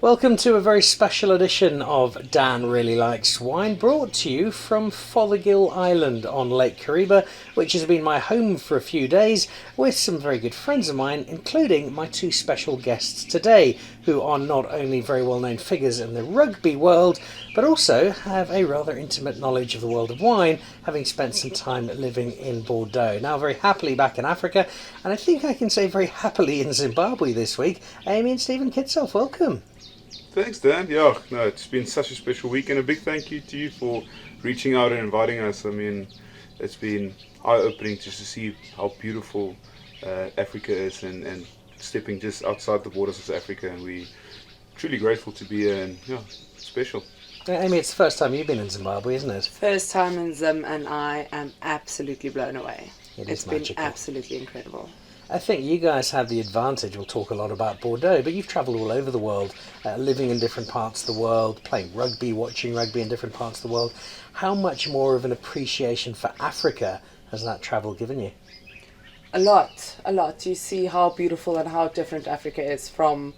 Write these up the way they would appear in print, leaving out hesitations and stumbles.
Welcome to a very special edition of Dan Really Likes Wine, brought to you from Fothergill Island on Lake Kariba, which has been my home for a few days, with some very good friends of mine, including my two special guests today, who are not only very well-known figures in the rugby world, but also have a rather intimate knowledge of the world of wine, having spent some time living in Bordeaux. Now very happily back in Africa, and I think I can say very happily in Zimbabwe this week. Aimee and Steven Kitshoff, welcome. Thanks, Dan. Yeah, no, it's been such a special week, and a big thank you to you for reaching out and inviting us. I mean, it's been eye-opening just to see how beautiful Africa is, and stepping just outside the borders of South Africa, and we're truly grateful to be here, and yeah, special. Aimee, it's the first time you've been in Zimbabwe, isn't it? First time in Zim, and I am absolutely blown away. It's been magical. Absolutely incredible. I think you guys have the advantage. We'll talk a lot about Bordeaux, but you've travelled all over the world, living in different parts of the world, playing rugby, watching rugby in different parts of the world. How much more of an appreciation for Africa has that travel given you? A lot. You see how beautiful and how different Africa is from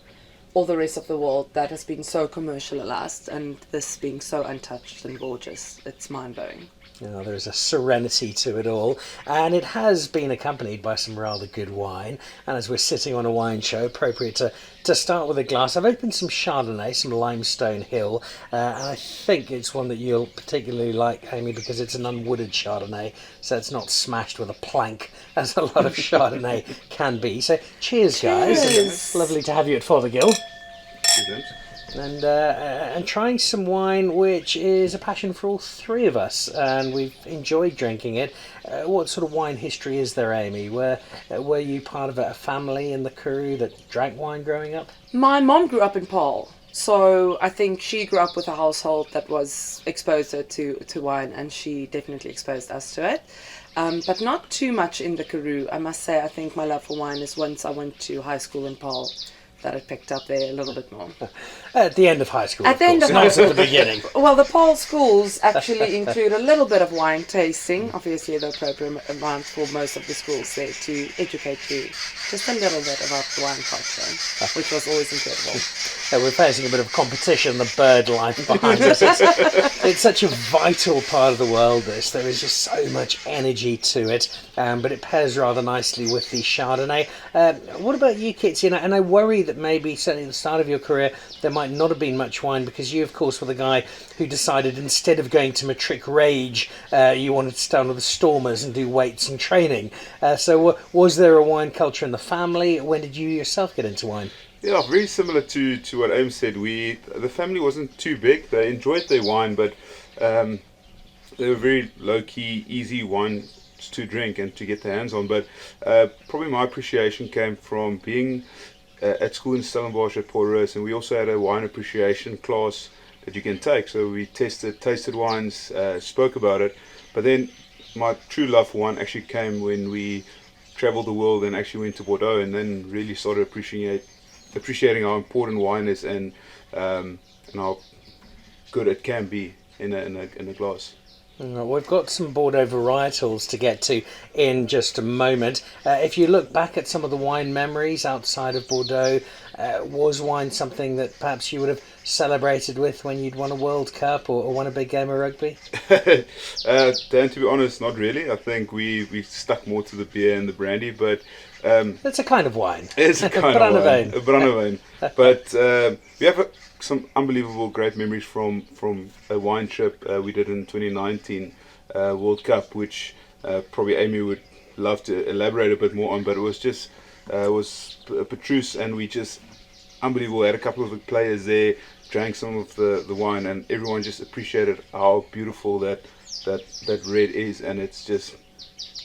all the rest of the world that has been so commercialized, and this being so untouched and gorgeous. It's mind-blowing. You know, there's a serenity to it all, and it has been accompanied by some rather good wine. And as we're sitting on a wine show, appropriate to start with a glass. I've opened some Chardonnay, some Limestone Hill, and I think it's one that you'll particularly like, Aimee, because it's an unwooded Chardonnay, so it's not smashed with a plank, as a lot of Chardonnay can be. So cheers, guys. Cheers. Lovely to have you at Fothergill. Cheers. And trying some wine which is a passion for all three of us, and we've enjoyed drinking it. What sort of wine history is there, Aimee? Were you part of a family in the Karoo that drank wine growing up? My mom grew up in Paarl, so I think she grew up with a household that was exposed her to wine, and she definitely exposed us to it. But not too much in the Karoo. I must say, I think my love for wine is once I went to high school in Paarl that it picked up there a little bit more. At the end of high school, at the end of not high school. at the beginning. Well, the Paarl schools actually include a little bit of wine tasting. Obviously, the appropriate amount for most of the schools there to educate you just a little bit about the wine culture, which was always incredible. We're facing a bit of competition, the bird life behind us. It's such a vital part of the world, this. There is just so much energy to it, but it pairs rather nicely with the Chardonnay. What about you, Kits? You know, and I worry that maybe, certainly at the start of your career, there might not have been much wine, because you, of course, were the guy who decided instead of going to Matric Rage, you wanted to stay on with the Stormers and do weights and training. So was there a wine culture in the family? When did you yourself get into wine? Yeah, very similar to what Aim said. The family wasn't too big. They enjoyed their wine, but they were very low-key, easy wines to drink and to get their hands on. But probably my appreciation came from being at school in Stellenbosch at Port, and we also had a wine appreciation class that you can take. So we tasted wines, spoke about it. But then my true love for wine actually came when we traveled the world and actually went to Bordeaux, and then really started appreciating how important wine is, and how good it can be in a glass. We've got some Bordeaux varietals to get to in just a moment. If you look back at some of the wine memories outside of Bordeaux, was wine something that perhaps you would have celebrated with when you'd won a World Cup or won a big game of rugby? Dan, to be honest, not really. I think we stuck more to the beer and the brandy, but it's a kind of wine. It's a kind of wine. A Brandewijn. But we have some unbelievable great memories from a wine trip we did in 2019 World Cup, which probably Aimee would love to elaborate a bit more on. But it was Petrus, and we just unbelievable. We had a couple of the players there, drank some of the wine, and everyone just appreciated how beautiful that red is. And it's just,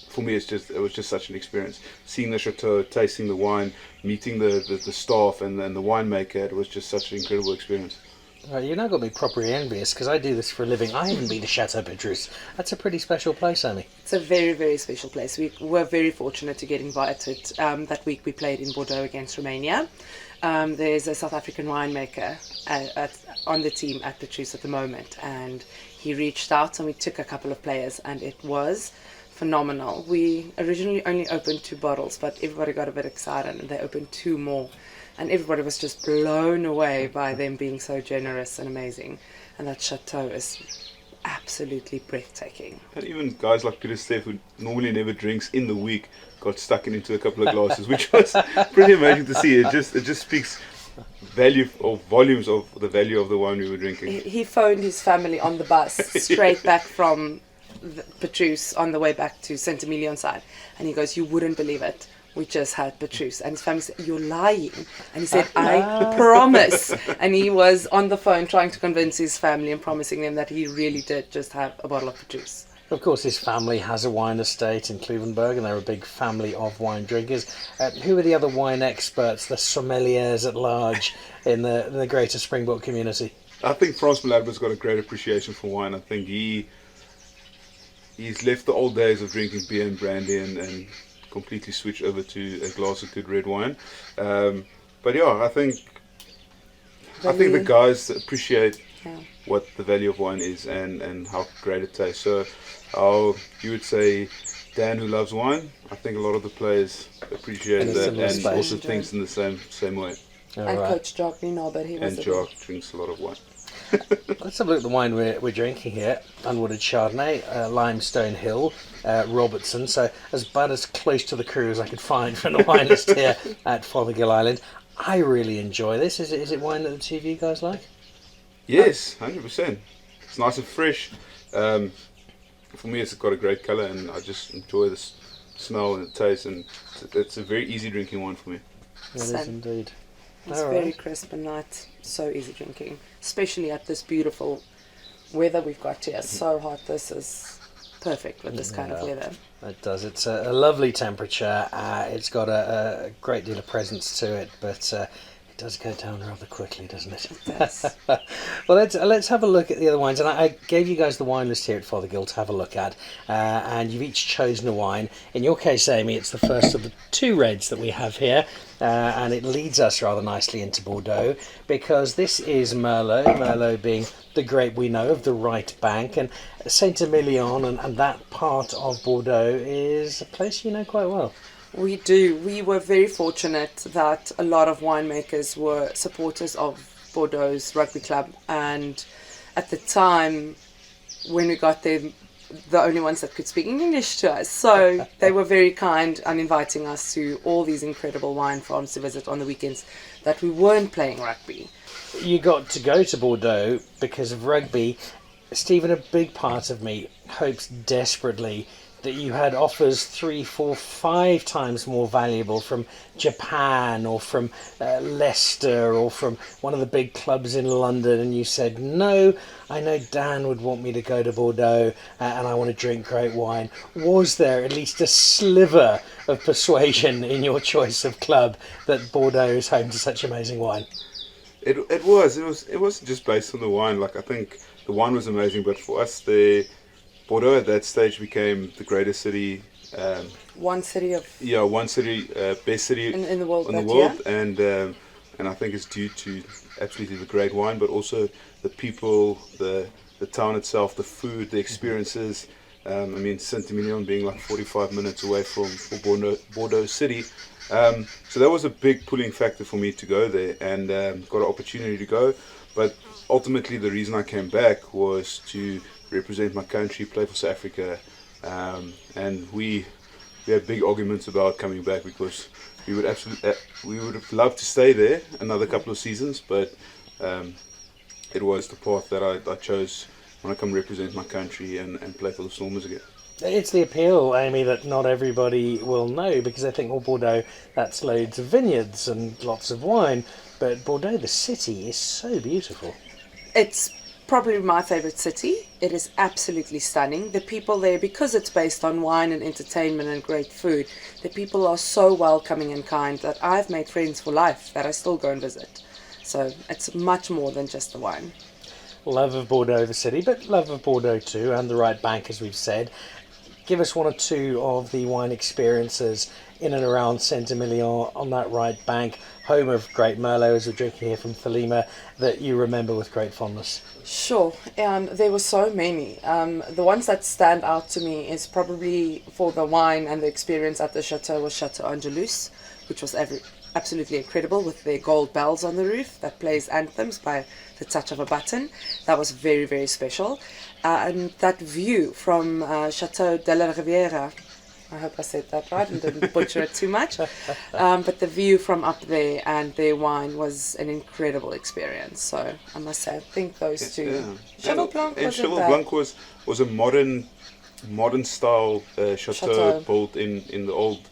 for me, it was just such an experience. Seeing the chateau, tasting the wine, meeting the staff and the winemaker, it was just such an incredible experience. You're now got me properly envious, because I do this for a living. I haven't been to Chateau Petrus. That's a pretty special place, Aimee. It's a very, very special place. We were very fortunate to get invited. That week we played in Bordeaux against Romania. There's a South African winemaker on the team at Petrus at the moment, and he reached out and we took a couple of players, and it was phenomenal. We originally only opened 2 bottles, but everybody got a bit excited and they opened 2 more. and everybody was just blown away by them being so generous and amazing. And that chateau is absolutely breathtaking. And even guys like Peter Steff, who normally never drinks in the week, got stuck into a couple of glasses, which was pretty amazing to see. It just speaks value or volumes of the value of the wine we were drinking. He phoned his family on the bus straight back from Petrus on the way back to Saint-Emilion side, and he goes, "You wouldn't believe it. We just had Petrus." And his family said, "You're lying." And he said, "I promise." And he was on the phone trying to convince his family and promising them that he really did just have a bottle of Petrus. Of course, his family has a wine estate in Kluvenberg, and they're a big family of wine drinkers. Who are the other wine experts, the sommeliers at large in the greater Springbok community? I think Frans Maladber's got a great appreciation for wine. I think he's left the old days of drinking beer and brandy and completely switched over to a glass of good red wine. But yeah, I think the guys appreciate what the value of wine is and how great it tastes. So you would say Dan, who loves wine, I think a lot of the players appreciate that and also thinks in the same way. And Coach Jock, we know that he was. And Jock drinks a lot of wine. Let's have a look at the wine we're drinking here. Unwooded Chardonnay, Limestone Hill, Robertson. So about as close to the crew as I could find from the wine list here at Fothergill Island. I really enjoy this. Is it wine that the two of you guys like? Yes, 100%. It's nice and fresh. For me, it's got a great colour, and I just enjoy the smell and the taste, and it's a very easy drinking wine for me. It is indeed. It's very crisp and light, so easy drinking, especially at this beautiful weather we've got here. So hot, this is perfect with this kind of weather. It does. It's a lovely temperature. It's got a great deal of presence to it, but it does go down rather quickly, doesn't it? It does. Well, let's have a look at the other wines. And I gave you guys the wine list here at Fothergill to have a look at, and you've each chosen a wine. In your case, Aimee, it's the first of the two reds that we have here, and it leads us rather nicely into Bordeaux, because this is Merlot, Merlot being the grape we know of the right bank, and Saint-Emilion and that part of Bordeaux is a place you know quite well. We do. We were very fortunate that a lot of winemakers were supporters of Bordeaux's rugby club, and at the time when we got there, the only ones that could speak English to us. So they were very kind and inviting us to all these incredible wine farms to visit on the weekends that we weren't playing rugby. You got to go to Bordeaux because of rugby. Stephen, a big part of me hopes desperately that you had offers 3, 4, 5 times more valuable from Japan or from Leicester or from one of the big clubs in London, and you said, no, I know Dan would want me to go to Bordeaux and I want to drink great wine. Was there at least a sliver of persuasion in your choice of club that Bordeaux is home to such amazing wine? It wasn't just based on the wine. Like, I think the wine was amazing, but for us, Bordeaux at that stage became the greatest city. Best city in the world, and I think it's due to absolutely the great wine, but also the people, the town itself, the food, the experiences. I mean, Saint-Emilion being like 45 minutes away from Bordeaux city. So that was a big pulling factor for me to go there, and got an opportunity to go. But ultimately, the reason I came back was to represent my country, play for South Africa, and we had big arguments about coming back, because we would have loved to stay there another couple of seasons, but it was the path that I chose when I come represent my country and play for the Stormers again. It's the appeal, Aimee, that not everybody will know, because they think, well, Bordeaux, that's loads of vineyards and lots of wine, but Bordeaux, the city, is so beautiful. It's probably my favorite city. It is absolutely stunning. The people there, because it's based on wine and entertainment and great food, the people are so welcoming and kind that I've made friends for life that I still go and visit. So it's much more than just the wine. Love of Bordeaux, the city, but love of Bordeaux too, and the right bank, as we've said. Give us one or two of the wine experiences in and around Saint-Emilion on that right bank, home of great Merlot, as we're drinking here from Thelema, that you remember with great fondness. Sure, there were so many. The ones that stand out to me is probably for the wine and the experience at the chateau was Chateau Angelus, which was absolutely incredible with their gold bells on the roof that plays anthems by the touch of a button. That was very, very special. And that view from Chateau de la Riviera, I hope I said that right and didn't butcher it too much. But the view from up there and their wine was an incredible experience. So I must say, I think those two. Yeah. Cheval Blanc and was Cheval Blanc was a modern style chateau built in the old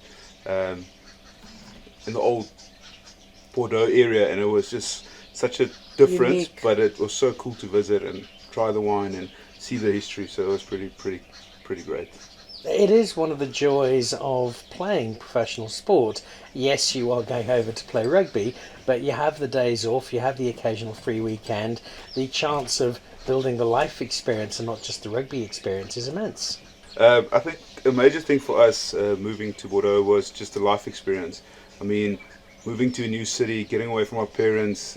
Bordeaux area, and it was just such a difference. Unique. But it was so cool to visit and try the wine and see the history. So it was pretty great. It is one of the joys of playing professional sport. Yes, you are going over to play rugby, but you have the days off, you have the occasional free weekend. The chance of building the life experience and not just the rugby experience is immense. I think a major thing for us moving to Bordeaux was just the life experience. I mean, moving to a new city, getting away from our parents.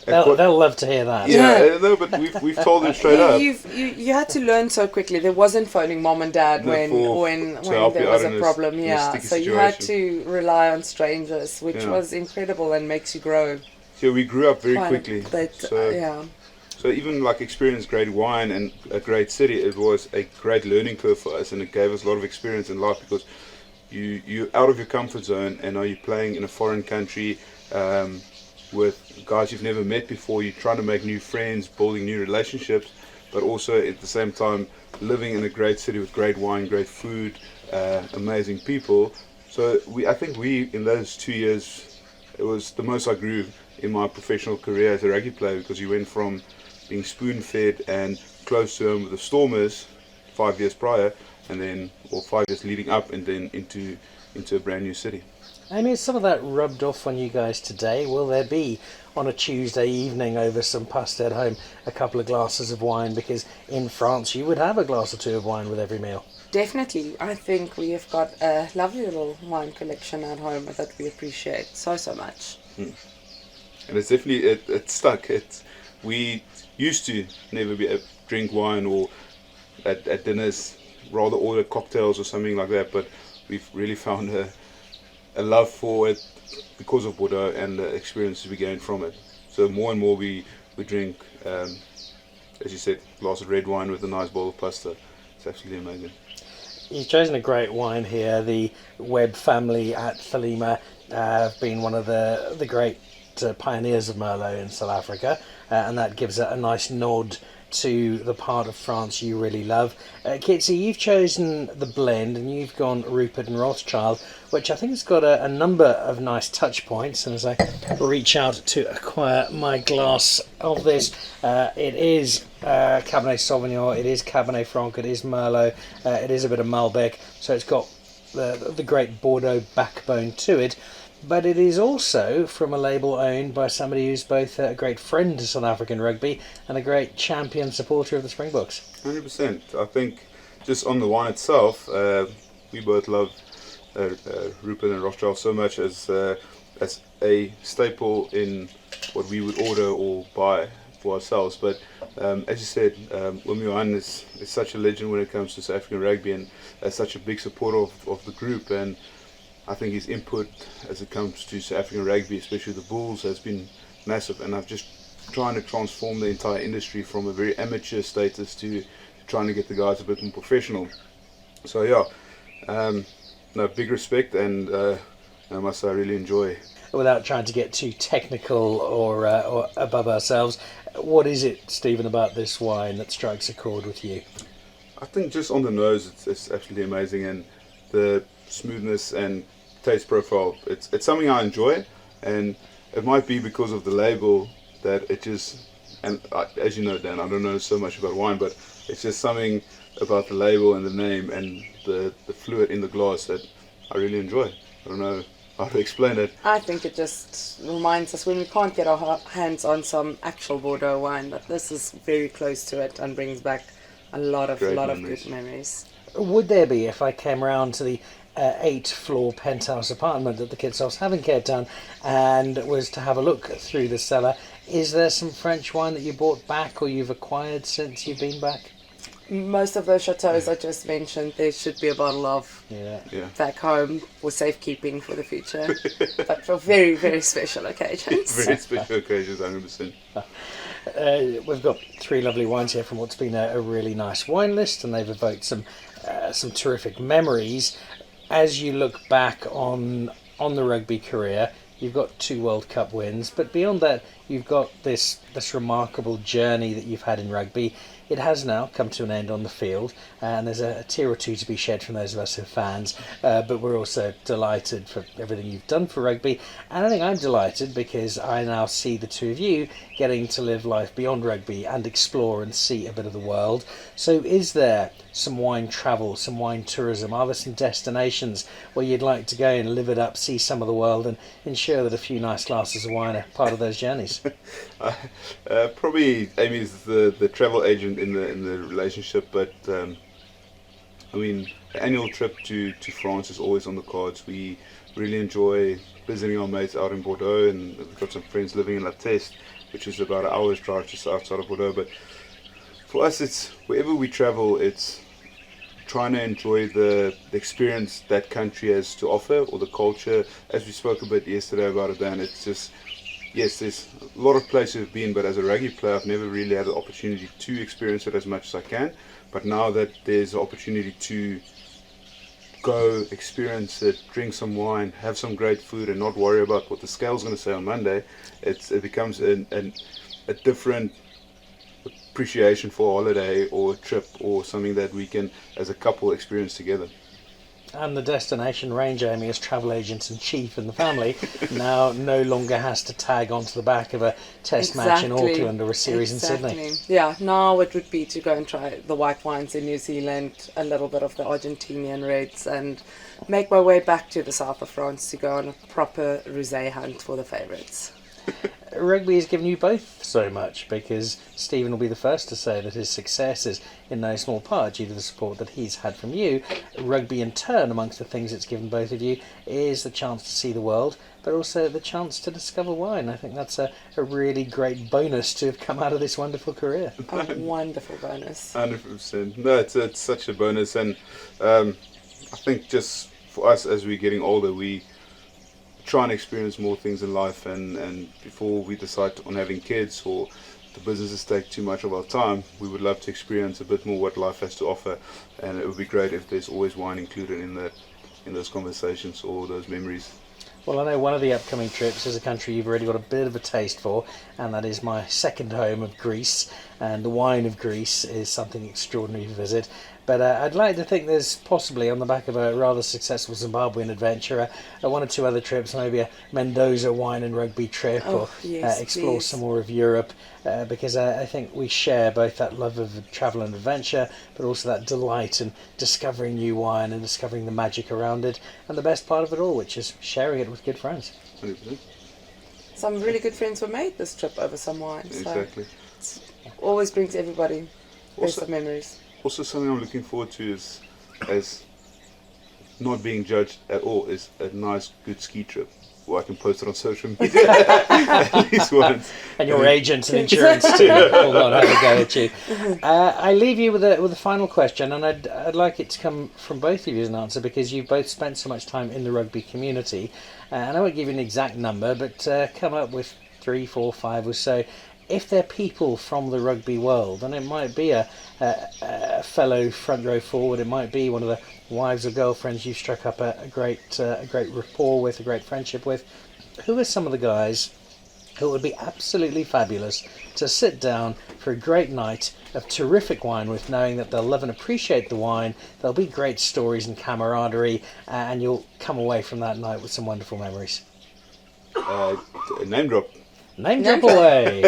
They'll love to hear that. Yeah, no, but we've told them straight up. You had to learn so quickly. There wasn't phoning mom and dad when there was a problem. Yeah, so you had to rely on strangers, which was incredible and makes you grow. So we grew up very quickly. Yeah. So even like experience great wine and a great city, it was a great learning curve for us, and it gave us a lot of experience in life because you're out of your comfort zone, and are you playing in a foreign country with guys you've never met before. You're trying to make new friends, building new relationships, but also at the same time living in a great city with great wine, great food, amazing people. So I think in those 2 years, it was the most I grew in my professional career as a rugby player, because you went from being spoon-fed and close to home with the Stormers 5 years prior, or 5 years leading up, and then into a brand new city. I mean, some of that rubbed off on you guys today. Will there be, on a Tuesday evening over some pasta at home, a couple of glasses of wine? Because in France you would have a glass or two of wine with every meal. Definitely. I think we have got a lovely little wine collection at home that we appreciate so much. And it's definitely, it stuck. We used to never drink wine, or at dinners rather order cocktails or something like that, but we've really found a love for it because of Bordeaux and the experiences we gained from it. So more and more we drink, as you said, a glass of red wine with a nice bowl of pasta. It's absolutely amazing. You've chosen a great wine here. The Webb family at Thelema have been one of the great pioneers of Merlot in South Africa, and that gives it a nice nod to the part of France you really love. Kitsy, you've chosen the blend, and you've gone Rupert and Rothschild, which I think has got a number of nice touch points. And as I reach out to acquire my glass of this, it is Cabernet Sauvignon, it is Cabernet Franc, it is Merlot, it is a bit of Malbec, so it's got the great Bordeaux backbone to it. But it is also from a label owned by somebody who's both a great friend to South African rugby and a great champion supporter of the Springboks. 100%. I think just on the wine itself, we both love Rupert and Rothschild so much as a staple in what we would order or buy for ourselves. But as you said, Wimiwan is such a legend when it comes to South African rugby, and such a big supporter of the group, and I think his input as it comes to South African rugby, especially the Bulls, has been massive, and I've just trying to transform the entire industry from a very amateur status to trying to get the guys a bit more professional. So yeah, big respect, and I must say I really enjoy. Without trying to get too technical or above ourselves, what is it, Stephen, about this wine that strikes a chord with you? I think just on the nose, it's absolutely amazing, and the smoothness and taste profile, it's something I enjoy, and it might be because of the label that it just, and as you know, Dan, I don't know so much about wine, but it's just something about the label and the name and the fluid in the glass that I really enjoy. I don't know how to explain it. I think it just reminds us when we can't get our hands on some actual Bordeaux wine, that this is very close to it and brings back a lot of good memories. Would there be, if I came around to the 8-floor penthouse apartment that the Kitshoffs have in Cape Town and was to have a look through the cellar, is there some French wine that you brought back or you've acquired since you've been back? most of those chateaus I just mentioned, there should be a bottle of Yeah. back home for safekeeping for the future, but for very, very special occasions. Very special occasions, 100%. We've got 3 lovely wines here from what's been a really nice wine list, and they've evoked some terrific memories. As you look back on the rugby career, you've got 2 World Cup wins, but beyond that, you've got this remarkable journey that you've had in rugby. It has now come to an end on the field, and there's a tear or two to be shed from those of us who are fans, but we're also delighted for everything you've done for rugby, and I think I'm delighted because I now see the 2 of you getting to live life beyond rugby and explore and see a bit of the world. So is there some wine travel, some wine tourism? Are there some destinations where you'd like to go and live it up, see some of the world, and ensure that a few nice glasses of wine are part of those journeys? Probably Aimee's the travel agent in the relationship, but I mean, the annual trip to France is always on the cards. We really enjoy visiting our mates out in Bordeaux, and we've got some friends living in La Teste, which is about an hour's drive just outside of Bordeaux. But for us, it's wherever we travel, it's trying to enjoy the experience that country has to offer, or the culture. As we spoke a bit yesterday about it, Dan, it's just, yes, there's a lot of places we've been, but as a rugby player, I've never really had the opportunity to experience it as much as I can. But now that there's the opportunity to go experience it, drink some wine, have some great food, and not worry about what the scale's going to say on Monday, it becomes a different appreciation for a holiday or a trip or something that we can, as a couple, experience together. And the destination range, Aimee, as travel agent in chief in the family, now no longer has to tag onto the back of a test match in Auckland or a series in Sydney. Yeah, now it would be to go and try the white wines in New Zealand, a little bit of the Argentinian reds, and make my way back to the south of France to go on a proper rosé hunt for the favourites. Rugby has given you both so much, because Steven will be the first to say that his success is in no small part due to the support that he's had from you. Rugby in turn, amongst the things it's given both of you, is the chance to see the world, but also the chance to discover wine. I think that's a really great bonus to have come out of this wonderful career. A wonderful bonus. 100%. No, it's such a bonus, and I think just for us as we're getting older, we try and experience more things in life, and before we decide on having kids or the businesses take too much of our time, we would love to experience a bit more what life has to offer, and it would be great if there's always wine included in those conversations or those memories. Well, I know one of the upcoming trips is a country you've already got a bit of a taste for, and that is my second home of Greece, and the wine of Greece is something extraordinary to visit. But I'd like to think there's possibly, on the back of a rather successful Zimbabwean adventure, one or two other trips, maybe a Mendoza wine and rugby trip, or explore please. some more of Europe, because I think we share both that love of travel and adventure, but also that delight in discovering new wine and discovering the magic around it, and the best part of it all, which is sharing it with good friends. 100%. Some really good friends were made this trip over some wine. Exactly. So it always brings everybody best of memories. Also, something I'm looking forward to is, as not being judged at all, is a nice, good ski trip where I can post it on social media at least once. And your agents and insurance too. Hold on, have a go at you. I leave you with a final question, and I'd like it to come from both of you as an answer, because you've both spent so much time in the rugby community. And I won't give you an exact number, but come up with 3, 4, 5 or so. If they're people from the rugby world, and it might be a fellow front row forward, it might be one of the wives or girlfriends you've struck up a great rapport with, a great friendship with, who are some of the guys who would be absolutely fabulous to sit down for a great night of terrific wine with, knowing that they'll love and appreciate the wine, there'll be great stories and camaraderie, and you'll come away from that night with some wonderful memories? Name drop. Name drop away.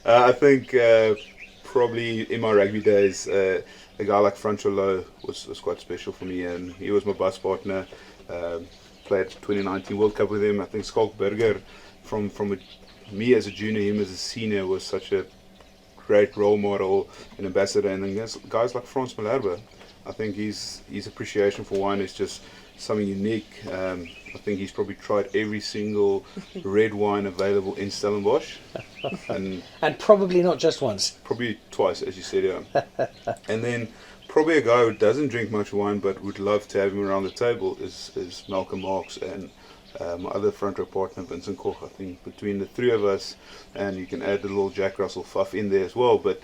I think probably in my rugby days, a guy like Franco Low was quite special for me, and he was my bus partner. Played 2019 World Cup with him. I think Skalk Berger, from me as a junior, him as a senior, was such a great role model and ambassador. And then there's guys like Frans Malherbe. I think his appreciation for wine is just something unique. I think he's probably tried every single red wine available in Stellenbosch, And probably not just once. probably twice, as you said. Yeah. And then probably a guy who doesn't drink much wine but would love to have him around the table is Malcolm Marks and my other front row partner Vincent Koch. I think between the three of us, and you can add the little Jack Russell Fuff in there as well, but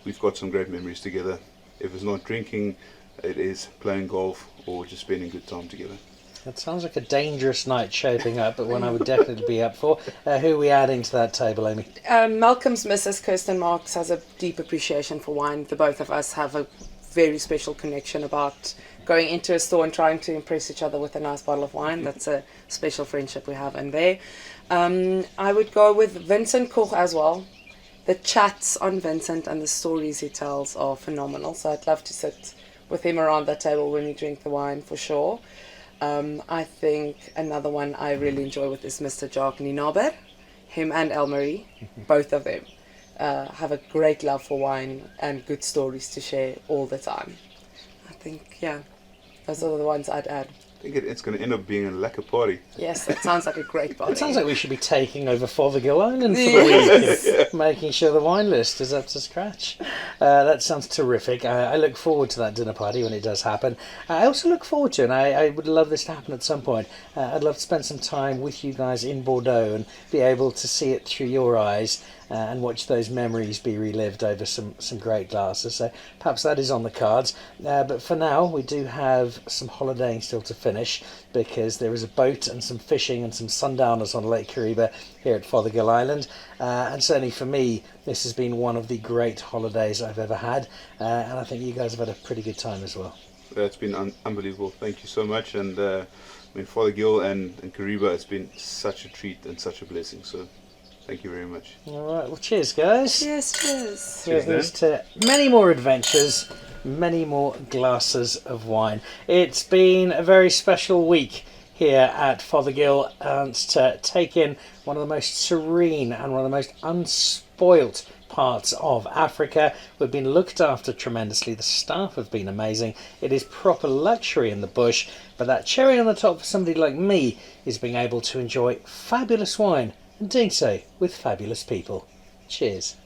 we've got some great memories together. If it's not drinking, it is playing golf or just spending good time together. That sounds like a dangerous night shaping up, but one I would definitely be up for. Who are we adding to that table, Aimee? Malcolm's Mrs. Kirsten Marks has a deep appreciation for wine. The both of us have a very special connection about going into a store and trying to impress each other with a nice bottle of wine. That's a special friendship we have in there. I would go with Vincent Koch as well. The chats on Vincent and the stories he tells are phenomenal. So I'd love to sit with him around that table when we drink the wine for sure. I think another one I really enjoy with is Mr. Jacques Nienaber. Him and Elmarie, both of them, have a great love for wine and good stories to share all the time. I think, yeah, those are the ones I'd add. I think it's going to end up being a lekker party. Yes, that sounds like a great party. It sounds like we should be taking over Fothergill Island for the week, making sure the wine list is up to scratch. That sounds terrific. I look forward to that dinner party when it does happen. I also look forward to, and I would love this to happen at some point, I'd love to spend some time with you guys in Bordeaux and be able to see it through your eyes and watch those memories be relived over some great glasses. So perhaps that is on the cards. But for now, we do have some holidaying still to finish, because there is a boat and some fishing and some sundowners on Lake Kariba here at Fothergill Island. And certainly for me, this has been one of the great holidays I've ever had. And I think you guys have had a pretty good time as well. It's been unbelievable. Thank you so much. And I mean, Fothergill and Kariba, it's been such a treat and such a blessing. So thank you very much. All right, well, cheers, guys. Cheers. Here's to many more adventures, many more glasses of wine. It's been a very special week here at Fothergill, and to take in one of the most serene and one of the most unspoilt parts of Africa. We've been looked after tremendously. The staff have been amazing. It is proper luxury in the bush, but that cherry on the top for somebody like me is being able to enjoy fabulous wine and doing so with fabulous people. Cheers.